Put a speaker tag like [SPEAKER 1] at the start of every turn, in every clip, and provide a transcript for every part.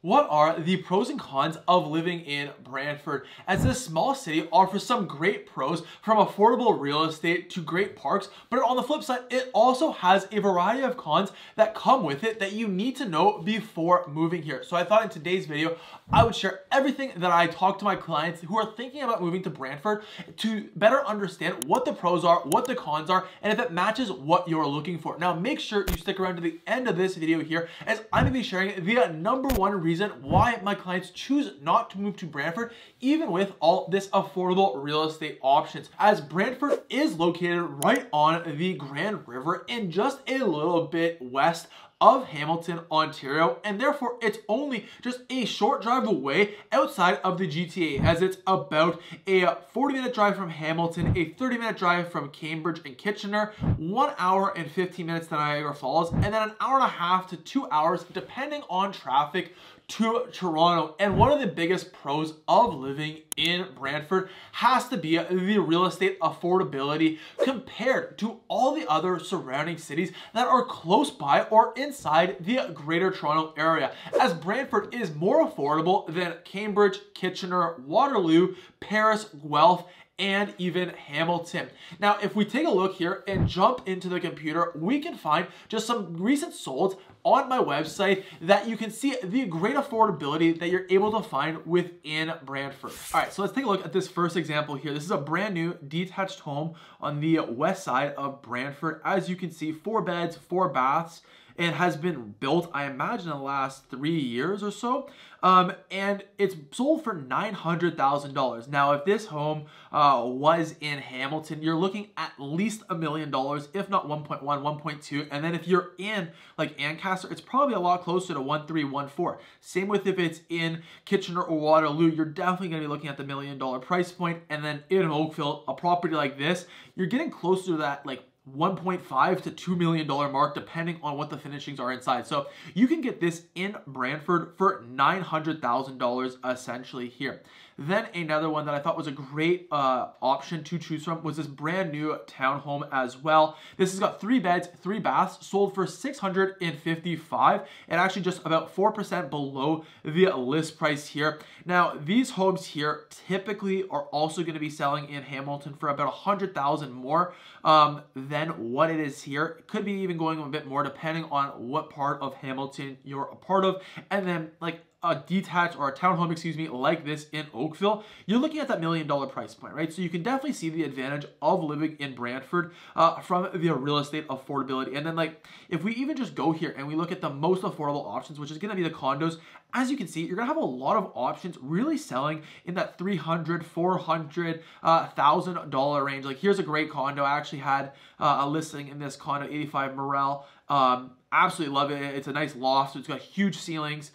[SPEAKER 1] What are the pros and cons of living in Brantford? As this small city offers some great pros, from affordable real estate to great parks, but on the flip side, it also has a variety of cons that come with it that you need to know before moving here. So I thought in today's video, I would share everything that I talk to my clients who are thinking about moving to Brantford to better understand what the pros are, what the cons are, and if it matches what you're looking for. Now, make sure you stick around to the end of this video here, as I'm going to be sharing the number one reason why my clients choose not to move to Brantford, even with all this affordable real estate options. As Brantford is located right on the Grand River and just a little bit west of Hamilton, Ontario, and therefore it's only just a short drive away outside of the GTA, as it's about a 40-minute drive from Hamilton, a 30-minute drive from Cambridge and Kitchener, 1 hour and 15 minutes to Niagara Falls, and then an hour and a half to 2 hours, depending on traffic, to Toronto. And one of the biggest pros of living in Brantford has to be the real estate affordability compared to all the other surrounding cities that are close by or inside the Greater Toronto area, as Brantford is more affordable than Cambridge, Kitchener, Waterloo, Paris, Guelph, and even Hamilton. Now, if we take a look here and jump into the computer, we can find just some recent solds on my website that you can see the great affordability that you're able to find within Brantford. All right, so let's take a look at this first example here. This is a brand new detached home on the west side of Brantford. As you can see, 4 beds, 4 baths. It has been built, I imagine, in the last 3 years or so. And it's sold for $900,000. Now, if this home was in Hamilton, you're looking at least $1 million, if not 1.1, 1.2. And then if you're in like Ancaster, it's probably a lot closer to 1.3, 1.4. Same with if it's in Kitchener or Waterloo, you're definitely going to be looking at the $1 million price point. And then in Oakville, a property like this, you're getting closer to that like $1.5 to $2 million mark, depending on what the finishings are inside. So you can get this in Brantford for $900,000 essentially here. Then another one that I thought was a great option to choose from was this brand new townhome as well. This has got 3 beds, 3 baths, sold for $655, and actually just about 4% below the list price here. Now, these homes here typically are also going to be selling in Hamilton for about $100,000 more than what it is here. It could be even going a bit more depending on what part of Hamilton you're a part of. And then like a detached or a townhome, excuse me, like this in Oakville, you're looking at that $1 million price point, right? So you can definitely see the advantage of living in Brantford from the real estate affordability. And then like, if we even just go here and we look at the most affordable options, which is going to be the condos, as you can see, you're going to have a lot of options really selling in that $300,000, $400,000, $1,000 range. Like here's a great condo. I actually had a listing in this condo, 85 Morel. Absolutely love it. It's a nice loft, so it's got huge ceilings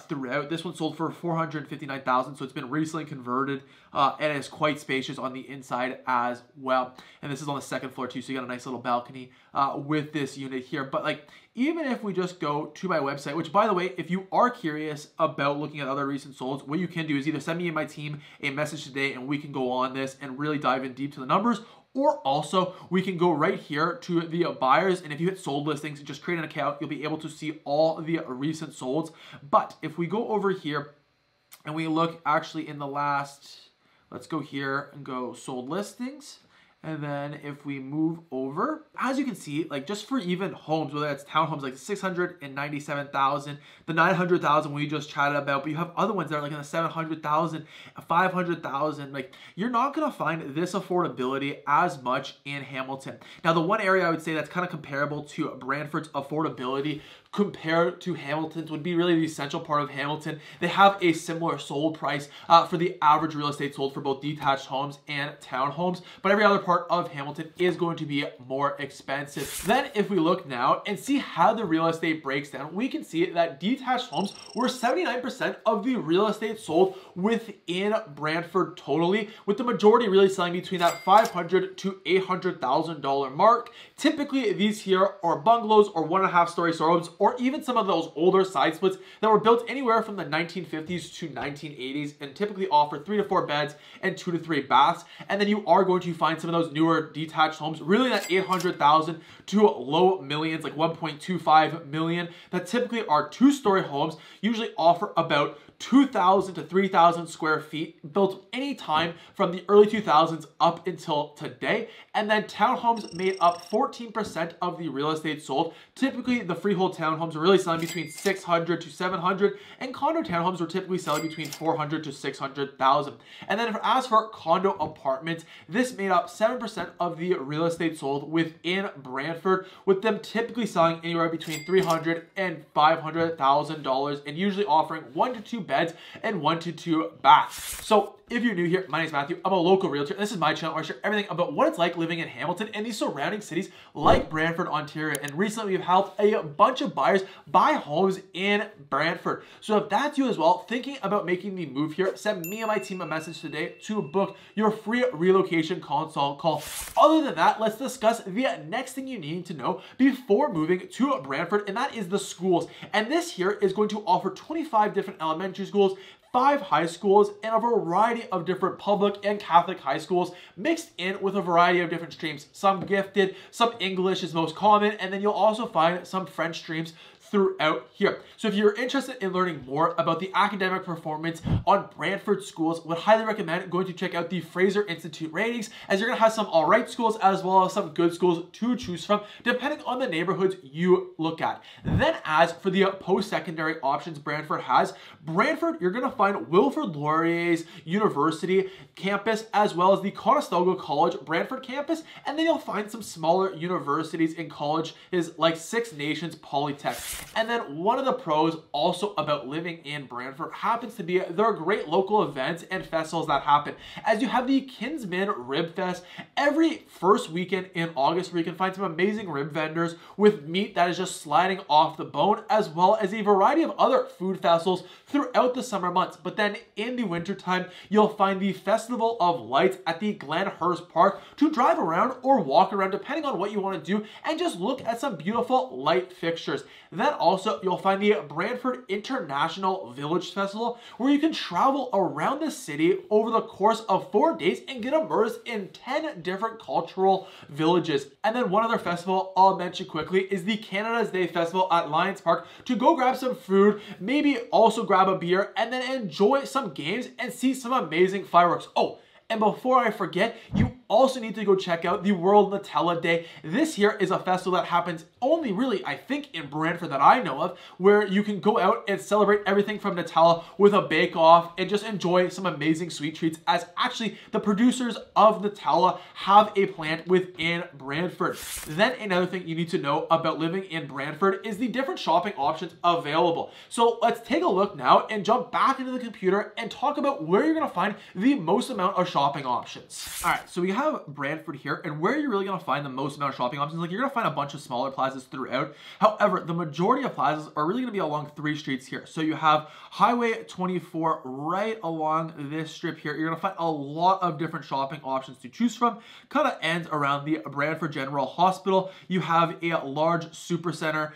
[SPEAKER 1] throughout. This one sold for $459,000, so it's been recently converted, and it's quite spacious on the inside as well. And this is on the 2nd floor too, so you got a nice little balcony with this unit here. But like, even if we just go to my website, which by the way, if you are curious about looking at other recent solds, what you can do is either send me and my team a message today and we can go on this and really dive in deep to the numbers, or also we can go right here to the buyers, and if you hit sold listings, just create an account, you'll be able to see all the recent solds. But if we go over here and we look actually in the last, let's go here and go sold listings. And then if we move over, as you can see, like just for even homes, whether it's townhomes like $697,000, the $900,000 we just chatted about, but you have other ones that are like in the $700,000, $500,000. Like you're not gonna find this affordability as much in Hamilton. Now, the one area I would say that's kind of comparable to Brantford's affordability compared to Hamilton's would be really the essential part of Hamilton. They have a similar sold price for the average real estate sold for both detached homes and townhomes, but every other part of Hamilton is going to be more expensive. Then if we look now and see how the real estate breaks down, we can see that detached homes were 79% of the real estate sold within Brantford totally, with the majority really selling between that $500,000 to $800,000 mark. Typically, these here are bungalows or 1.5-story homes, or even some of those older side splits that were built anywhere from the 1950s to 1980s and typically offer 3 to 4 beds and 2 to 3 baths. And then you are going to find some of those newer detached homes, really that 800,000 to low millions, like 1.25 million, that typically are 2-story homes, usually offer about 2,000 to 3,000 square feet, built anytime from the early 2000s up until today. And then townhomes made up 14% of the real estate sold. Typically, the freehold townhomes are really selling between 600 to 700, and condo townhomes are typically selling between 400 to 600,000. And then as for condo apartments, this made up 7% of the real estate sold within Brantford, with them typically selling anywhere between $300,000 and $500,000, and usually offering 1 to 2 beds and 1 to 2 baths. So if you're new here, my name is Matthew. I'm a local realtor, and this is my channel where I share everything about what it's like living in Hamilton and these surrounding cities like Brantford, Ontario. And recently we've helped a bunch of buyers buy homes in Brantford. So if that's you as well, thinking about making the move here, send me and my team a message today to book your free relocation consult call. Other than that, let's discuss the next thing you need to know before moving to Brantford, and that is the schools. And this here is going to offer 25 different elementary schools, 5 high schools, and a variety of different public and Catholic high schools mixed in with a variety of different streams. Some gifted, some English is most common, and then you'll also find some French streams throughout here. So if you're interested in learning more about the academic performance on Brantford schools, would highly recommend going to check out the Fraser Institute ratings, as you're going to have some alright schools as well as some good schools to choose from depending on the neighborhoods you look at. Then as for the post-secondary options Brantford has, Brantford, you're going to find Wilfrid Laurier's University campus as well as the Conestoga College Brantford campus, and then you'll find some smaller universities and colleges like Six Nations Polytech. And then one of the pros also about living in Brantford happens to be there are great local events and festivals that happen, as you have the Kinsman Rib Fest every first weekend in August, where you can find some amazing rib vendors with meat that is just sliding off the bone, as well as a variety of other food festivals throughout the summer months. But then in the wintertime, you'll find the Festival of Lights at the Glenhurst Park to drive around or walk around depending on what you want to do and just look at some beautiful light fixtures. Then also, you'll find the Brantford International Village Festival, where you can travel around the city over the course of 4 days and get immersed in 10 different cultural villages. And then one other festival I'll mention quickly is the Canada's Day Festival at Lions Park, to go grab some food, maybe also grab a beer, and then enjoy some games and see some amazing fireworks. Oh, and before I forget, you also need to go check out the World Nutella Day. This here is a festival that happens only really, I think, in Brantford that I know of, where you can go out and celebrate everything from Nutella with a bake-off and just enjoy some amazing sweet treats, as actually the producers of Nutella have a plant within Brantford. Then another thing you need to know about living in Brantford is the different shopping options available. So let's take a look now and jump back into the computer and talk about where you're going to find the most amount of shopping options. All right, so we have Brantford here, and where you're really going to find the most amount of shopping options, like you're going to find a bunch of smaller plazas throughout. However, the majority of plazas are really going to be along 3 streets here. So you have Highway 24 right along this strip here. You're going to find a lot of different shopping options to choose from. Kind of ends around the Brantford General Hospital. You have a large supercenter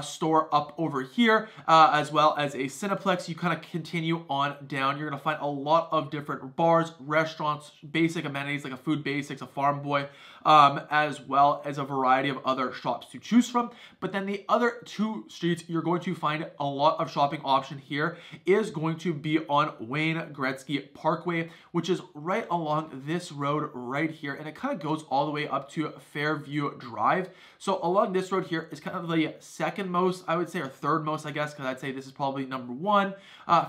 [SPEAKER 1] store up over here, as well as a Cineplex. You kind of continue on down. You're going to find a lot of different bars, restaurants, basic amenities like a Food Basics, a Farm Boy, as well as a variety of other shops to choose from. But then the other 2 streets you're going to find a lot of shopping option here is going to be on Wayne Gretzky Parkway, which is right along this road right here, and it kind of goes all the way up to Fairview Drive. So along this road here is kind of the second most, I would say, or third most, I guess, because I'd say this is probably number 1.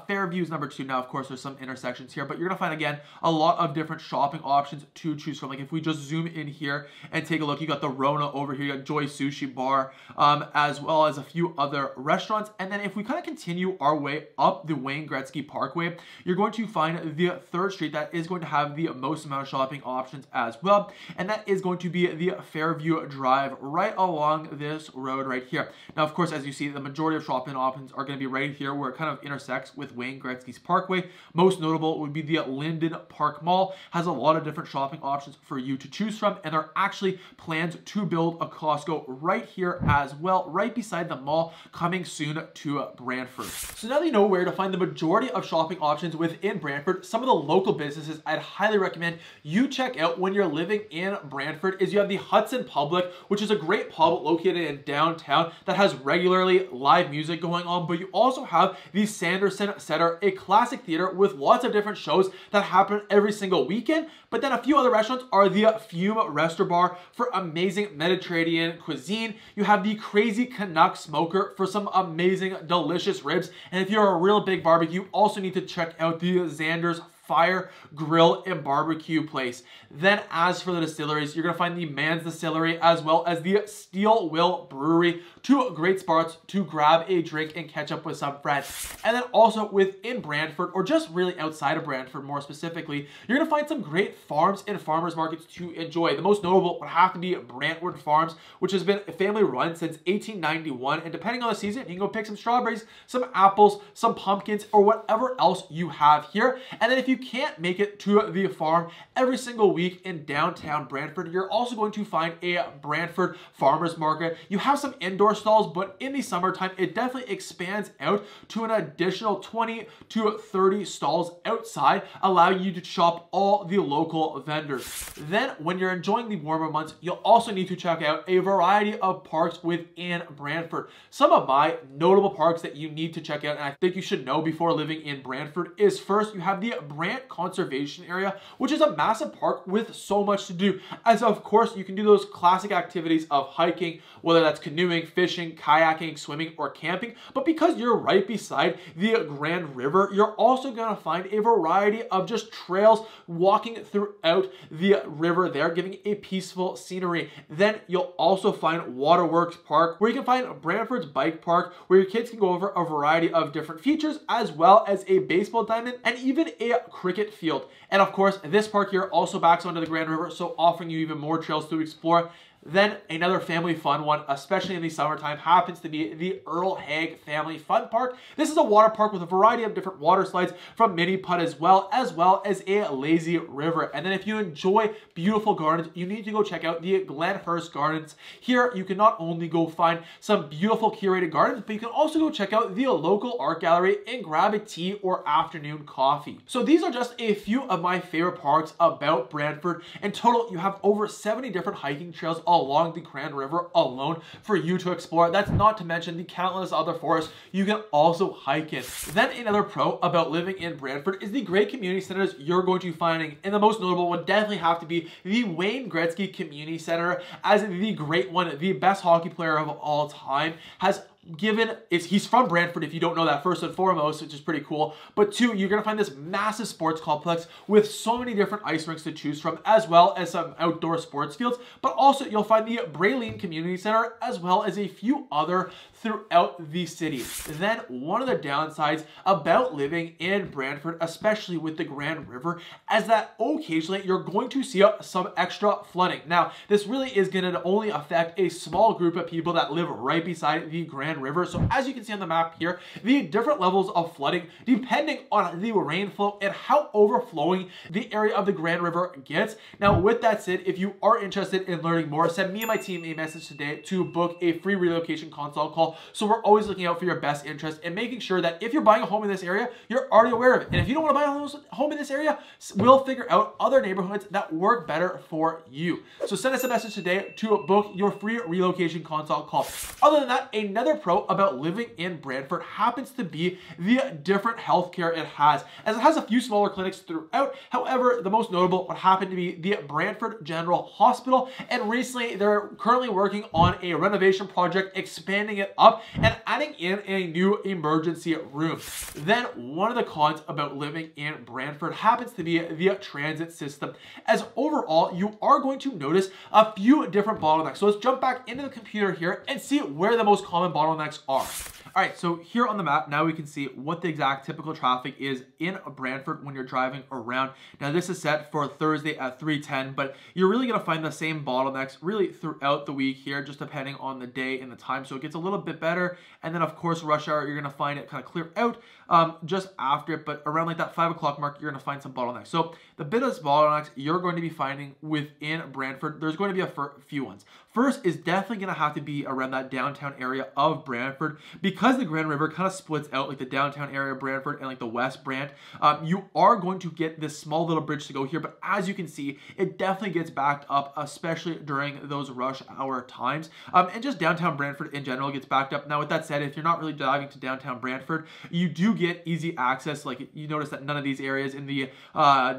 [SPEAKER 1] Fairview is number 2. Now, of course, there's some intersections here, but you're going to find, again, a lot of different shopping options to choose from. Like if we just zoom in here and take a look, you got the Rona over here, you got Joy Sushi Bar, as well as a few other restaurants. And then if we kind of continue our way up the Wayne Gretzky Parkway, you're going to find the 3rd street that is going to have the most amount of shopping options as well, and that is going to be the Fairview Drive right along this road right here. Now, of course, as you see, the majority of shopping options are going to be right here where it kind of intersects with Wayne Gretzky's Parkway. Most notable would be the Linden Park Mall. Has a lot of different shopping options options for you to choose from, and there are actually plans to build a Costco right here as well, right beside the mall, coming soon to Brantford. So now that you know where to find the majority of shopping options within Brantford, some of the local businesses I'd highly recommend you check out when you're living in Brantford is you have the Hudson Public, which is a great pub located in downtown that has regularly live music going on, but you also have the Sanderson Center, a classic theater with lots of different shows that happen every single weekend. But then a few other restaurants are the Fume Restaurant for amazing Mediterranean cuisine. You have the Crazy Canuck Smoker for some amazing, delicious ribs. And if you're a real big barbecue, you also need to check out the Xander's Fire Grill and Barbecue place. Then as for the distilleries, you're gonna find the Man's Distillery as well as the Steel Will Brewery, two great spots to grab a drink and catch up with some friends. And then also within Brantford, or just really outside of Brantford more specifically, you're gonna find some great farms and farmers markets to enjoy. The most notable would have to be Brantwood Farms, which has been family run since 1891, and depending on the season, you can go pick some strawberries, some apples, some pumpkins, or whatever else you have here. And then if you can't make it to the farm every single week in downtown Brantford, you're also going to find a Brantford farmers market. You have some indoor stalls, but in the summertime, it definitely expands out to an additional 20 to 30 stalls outside, allowing you to shop all the local vendors. Then when you're enjoying the warmer months, you'll also need to check out a variety of parks within Brantford. Some of my notable parks that you need to check out, and I think you should know before living in Brantford, is first, you have the Brant Conservation Area, which is a massive park with so much to do. As of course, you can do those classic activities of hiking, whether that's canoeing, fishing, kayaking, swimming, or camping. But because you're right beside the Grand River, you're also going to find a variety of just trails walking throughout the river there, giving a peaceful scenery. Then you'll also find Waterworks Park, where you can find Brantford's Bike Park, where your kids can go over a variety of different features, as well as a baseball diamond and even a cricket field. And of course, this park here also backs onto the Grand River, so offering you even more trails to explore. Then another family fun one, especially in the summertime, happens to be the Earl Haig Family Fun Park. This is a water park with a variety of different water slides, from mini putt as well as a lazy river. And then if you enjoy beautiful gardens, you need to go check out the Glenhurst Gardens. Here, you can not only go find some beautiful curated gardens, but you can also go check out the local art gallery and grab a tea or afternoon coffee. So these are just a few of my favorite parks about Brantford. In total, you have over 70 different hiking trails along the Grand River alone for you to explore. That's not to mention the countless other forests you can also hike in. Then another pro about living in Brantford is the great community centers you're going to be finding, and the most notable would definitely have to be the Wayne Gretzky Community Center, as the great one, the best hockey player of all time, has he's from Brantford, if you don't know that, first and foremost, which is pretty cool. But two, you're going to find this massive sports complex with so many different ice rinks to choose from, as well as some outdoor sports fields. But also, you'll find the Brayleen Community Center, as well as a few other throughout the city. Then one of the downsides about living in Brantford, especially with the Grand River, is that occasionally you're going to see some extra flooding. Now, this really is going to only affect a small group of people that live right beside the Grand River. So as you can see on the map here, the different levels of flooding, depending on the rainfall and how overflowing the area of the Grand River gets. Now, with that said, if you are interested in learning more, send me and my team a message today to book a free relocation consult call. So we're always looking out for your best interest and making sure that if you're buying a home in this area, you're already aware of it. And if you don't want to buy a home in this area, we'll figure out other neighborhoods that work better for you. So send us a message today to book your free relocation consult call. Other than that, another pro about living in Brantford happens to be the different healthcare it has, as it has a few smaller clinics throughout. However, the most notable would happen to be the Brantford General Hospital, and recently they're currently working on a renovation project, expanding it up and adding in a new emergency room. Then one of the cons about living in Brantford happens to be the transit system, as overall you are going to notice a few different bottlenecks. So let's jump back into the computer here and see where the most common bottlenecks are. All right, so here on the map, now we can see what the exact typical traffic is in Brantford when you're driving around. Now this is set for Thursday at 3:10, but you're really gonna find the same bottlenecks really throughout the week here, just depending on the day and the time. So it gets a little bit better. And then of course, rush hour, you're gonna find it kind of clear out just after it, but around like that 5 o'clock mark, you're going to find some bottlenecks. So the biggest bottlenecks you're going to be finding within Brantford, there's going to be a few ones. First is definitely going to have to be around that downtown area of Brantford, because the Grand River kind of splits out like the downtown area of Brantford and like the West Brant. You are going to get this small little bridge to go here, but as you can see, it definitely gets backed up, especially during those rush hour times. And just downtown Brantford in general gets backed up. Now, with that said, if you're not really driving to downtown Brantford, you do get easy access. Like, you notice that none of these areas in the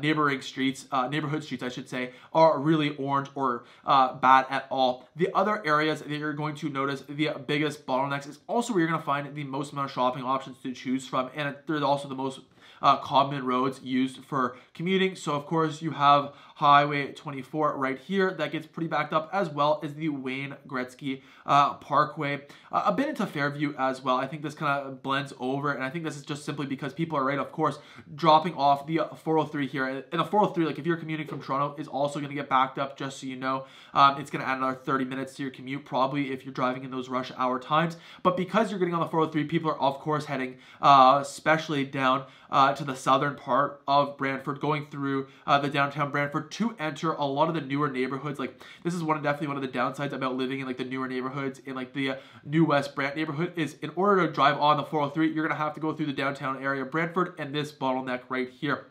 [SPEAKER 1] neighborhood streets, I should say, are really orange or bad at all. The other areas that you're going to notice the biggest bottlenecks is also where you're going to find the most amount of shopping options to choose from, and they're also the most common roads used for commuting. So of course you have Highway 24 right here that gets pretty backed up, as well as the Wayne Gretzky Parkway, a bit into Fairview as well. I think this kind of blends over, and I think this is just simply because people are right, of course, dropping off the 403 here. And the 403, like if you're commuting from Toronto, is also going to get backed up, just so you know. It's going to add another 30 minutes to your commute, probably, if you're driving in those rush hour times. But because you're getting on the 403, people are of course heading especially down to the southern part of Brantford, going through the downtown Brantford to enter a lot of the newer neighborhoods. Like, this is definitely one of the downsides about living in like the newer neighborhoods in like the New West Brant neighborhood, is in order to drive on the 403, you're going to have to go through the downtown area of Brantford and this bottleneck right here.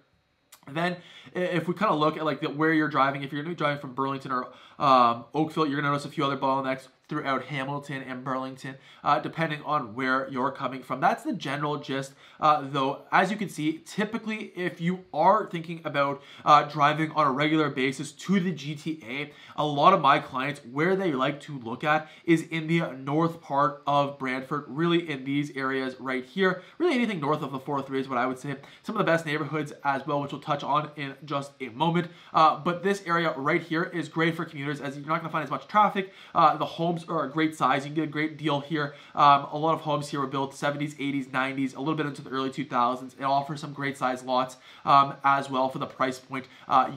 [SPEAKER 1] Then, if we kind of look at like where you're driving, if you're going to be driving from Burlington or Oakville, you're going to notice a few other bottlenecks throughout Hamilton and Burlington, depending on where you're coming from. That's the general gist, though. As you can see, typically, if you are thinking about driving on a regular basis to the GTA, a lot of my clients, where they like to look at is in the north part of Brantford, really in these areas right here. Really anything north of the 403 is what I would say. Some of the best neighborhoods as well, which we'll touch on in just a moment. But this area right here is great for commuters, as you're not going to find as much traffic. The homes are a great size. You can get a great deal here. A lot of homes here were built 70s, 80s, 90s, a little bit into the early 2000s. It offers some great size lots as well for the price point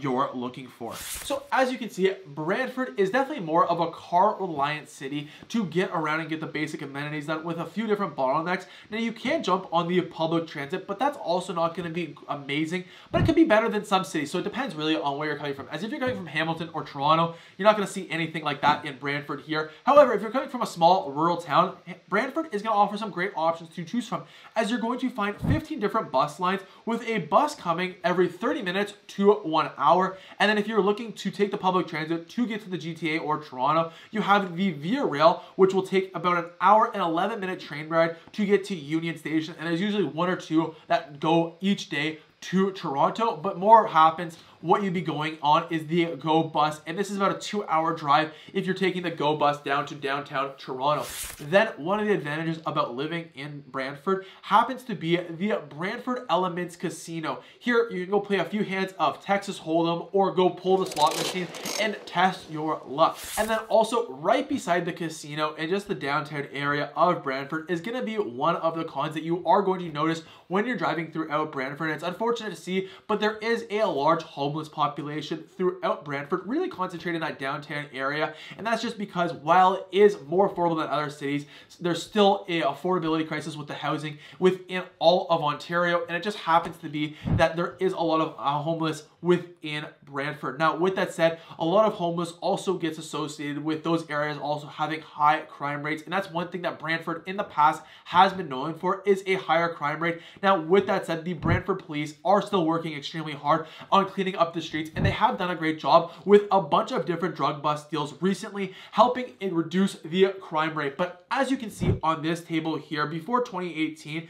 [SPEAKER 1] you're looking for. So as you can see, Brantford is definitely more of a car-reliant city to get around and get the basic amenities done, with a few different bottlenecks. Now, you can jump on the public transit, but that's also not going to be amazing, but it could be better than some cities. So it depends really on where you're coming from. As if you're coming from Hamilton or Toronto, you're not going to see anything like that in Brantford here. However, if you're coming from a small rural town, Brantford is going to offer some great options to choose from, as you're going to find 15 different bus lines, with a bus coming every 30 minutes to 1 hour. And then if you're looking to take the public transit to get to the GTA or Toronto, you have the Via Rail, which will take about an hour and 11-minute train ride to get to Union Station. And there's usually one or two that go each day to Toronto, but more happens. What you'd be going on is the GO bus, and this is about a 2-hour drive if you're taking the GO bus down to downtown Toronto. Then one of the advantages about living in Brantford happens to be the Brantford Elements Casino. Here you can go play a few hands of Texas Hold'em or go pull the slot machine and test your luck. And then also right beside the casino in just the downtown area of Brantford is going to be one of the cons that you are going to notice when you're driving throughout Brantford. It's unfortunate to see, but there is a large homeless population throughout Brantford, really concentrated in that downtown area. And that's just because while it is more affordable than other cities, there's still an affordability crisis with the housing within all of Ontario. And it just happens to be that there is a lot of homeless within Brantford. Now, with that said, a lot of homeless also gets associated with those areas also having high crime rates. And that's one thing that Brantford in the past has been known for, is a higher crime rate. Now, with that said, the Brantford police are still working extremely hard on cleaning up the streets, and they have done a great job with a bunch of different drug bust deals recently, helping it reduce the crime rate. But as you can see on this table here, before 2018,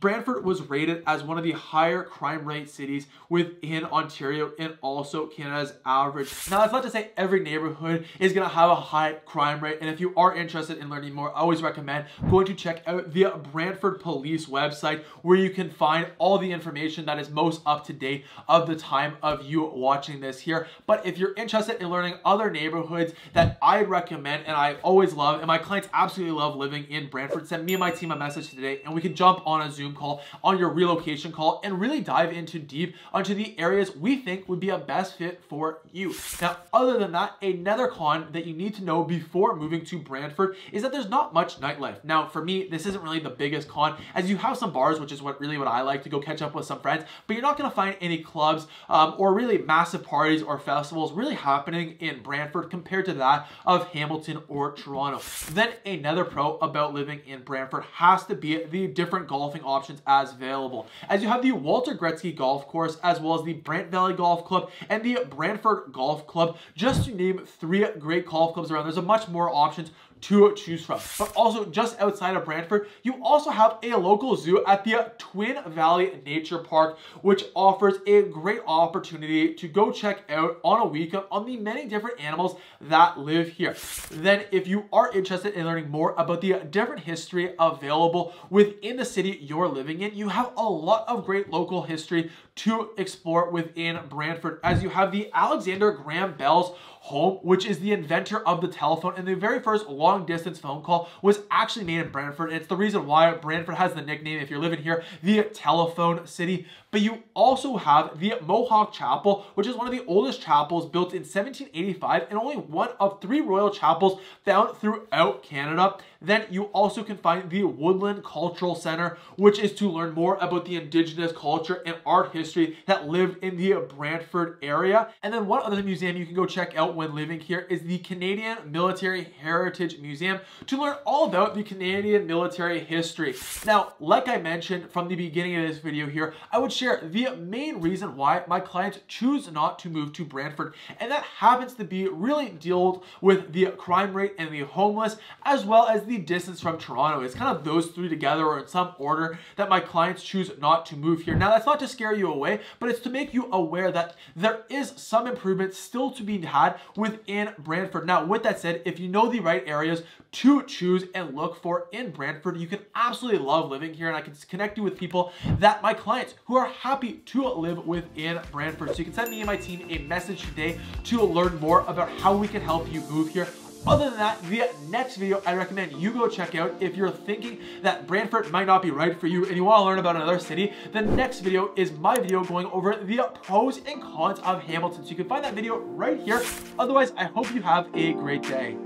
[SPEAKER 1] Brantford was rated as one of the higher crime rate cities within Ontario and also Canada's average. Now, that's not to say every neighborhood is going to have a high crime rate, and if you are interested in learning more, I always recommend going to check out the Brantford Police website, where you can find all the information that is most up to date of the time of of you watching this here. But if you're interested in learning other neighborhoods that I'd recommend and I always love, and my clients absolutely love living in Brantford, send me and my team a message today and we can jump on a Zoom call, on your relocation call, and really dive into deep onto the areas we think would be a best fit for you. Now, other than that, another con that you need to know before moving to Brantford is that there's not much nightlife. Now, for me, this isn't really the biggest con, as you have some bars, which is what I like to go catch up with some friends, but you're not going to find any clubs or really massive parties or festivals really happening in Brantford compared to that of Hamilton or Toronto. Then another pro about living in Brantford has to be the different golfing options as available, as you have the Walter Gretzky Golf Course, as well as the Brant Valley Golf Club and the Brantford Golf Club, just to name 3 great golf clubs around. There's a much more options to choose from. But also, just outside of Brantford, you also have a local zoo at the Twin Valley Nature Park, which offers a great opportunity to go check out on a weekend on the many different animals that live here. Then, if you are interested in learning more about the different history available within the city you're living in, you have a lot of great local history to explore within Brantford, as you have the Alexander Graham Bell's home, which is the inventor of the telephone, and the very first long-distance phone call was actually made in Brantford. And it's the reason why Brantford has the nickname, if you're living here, the Telephone City. But you also have the Mohawk Chapel, which is one of the oldest chapels, built in 1785 and only one of 3 royal chapels found throughout Canada. Then you also can find the Woodland Cultural Center, which is to learn more about the Indigenous culture and art history that lived in the Brantford area. And then one other museum you can go check out when living here is the Canadian Military Heritage Museum, to learn all about the Canadian military history. Now, like I mentioned from the beginning of this video here, I would share the main reason why my clients choose not to move to Brantford, and that happens to be really dealt with the crime rate and the homeless, as well as the distance from Toronto. It's kind of those 3 together, or in some order, that my clients choose not to move here. Now, that's not to scare you away, but it's to make you aware that there is some improvement still to be had within Brantford. Now, with that said, if you know the right areas to choose and look for in Brantford, you can absolutely love living here, and I can connect you with people that my clients who are happy to live within Brantford. So you can send me and my team a message today to learn more about how we can help you move here. Other than that, the next video I recommend you go check out if you're thinking that Brantford might not be right for you and you want to learn about another city. The next video is my video going over the pros and cons of Hamilton. So you can find that video right here. Otherwise, I hope you have a great day.